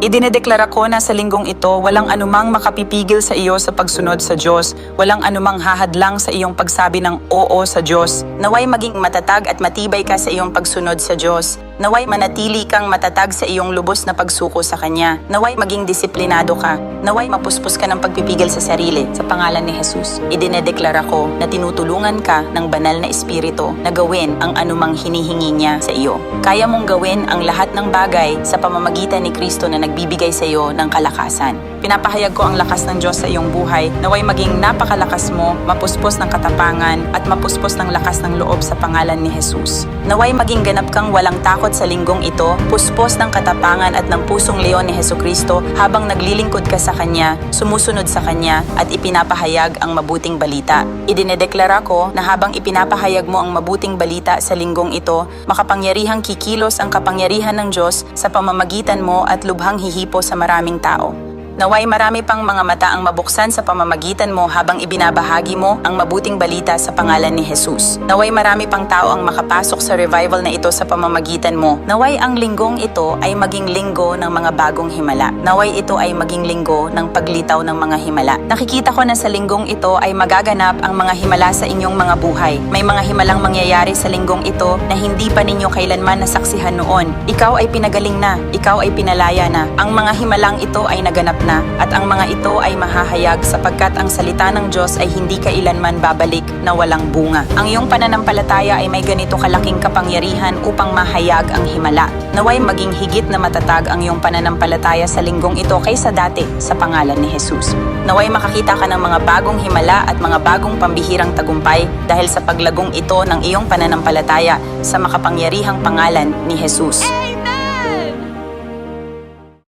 Idinedeklara ko na sa linggong ito, walang anumang makapipigil sa iyo sa pagsunod sa Diyos. Walang anumang hahadlang sa iyong pagsabi ng oo sa Diyos. Naway maging matatag at matibay ka sa iyong pagsunod sa Diyos. Naway manatili kang matatag sa iyong lubos na pagsuko sa Kanya. Naway maging disiplinado ka. Naway mapuspos ka ng pagpipigil sa sarili. Sa pangalan ni Jesus, idinedeklara ko na tinutulungan ka ng banal na Espiritu na gawin ang anumang hinihingi niya sa iyo. Kaya mong gawin ang lahat ng bagay sa pamamagitan ni Kristo na nagbibigay sa iyo ng kalakasan. Pinapahayag ko ang lakas ng Diyos sa iyong buhay. Naway maging napakalakas mo, mapuspos ng katapangan at mapuspos ng lakas ng loob sa pangalan ni Jesus. Naway maging ganap kang walang takot sa linggong ito, puspos ng katapangan at ng pusong leon ni Hesukristo habang naglilingkod ka sa Kanya, sumusunod sa Kanya at ipinapahayag ang mabuting balita. Idinedeklara ko na habang ipinapahayag mo ang mabuting balita sa linggong ito, makapangyarihang kikilos ang kapangyarihan ng Diyos sa pamamagitan mo at lubhang hihipo sa maraming tao. Naway marami pang mga mata ang mabuksan sa pamamagitan mo habang ibinabahagi mo ang mabuting balita sa pangalan ni Jesus. Naway marami pang tao ang makapasok sa revival na ito sa pamamagitan mo. Naway ang linggong ito ay maging linggo ng mga bagong himala. Naway ito ay maging linggo ng paglitaw ng mga himala. Nakikita ko na sa linggong ito ay magaganap ang mga himala sa inyong mga buhay. May mga himalang mangyayari sa linggong ito na hindi pa ninyo kailanman nasaksihan noon. Ikaw ay pinagaling na, ikaw ay pinalaya na. Ang mga himalang ito ay naganap na at ang mga ito ay mahahayag sapagkat ang salita ng Diyos ay hindi kailanman babalik na walang bunga. Ang iyong pananampalataya ay may ganito kalaking kapangyarihan upang mahayag ang himala. Naway maging higit na matatag ang iyong pananampalataya sa linggong ito kaysa dati sa pangalan ni Jesus. Naway makakita ka ng mga bagong himala at mga bagong pambihirang tagumpay dahil sa paglagong ito ng iyong pananampalataya sa makapangyarihang pangalan ni Jesus.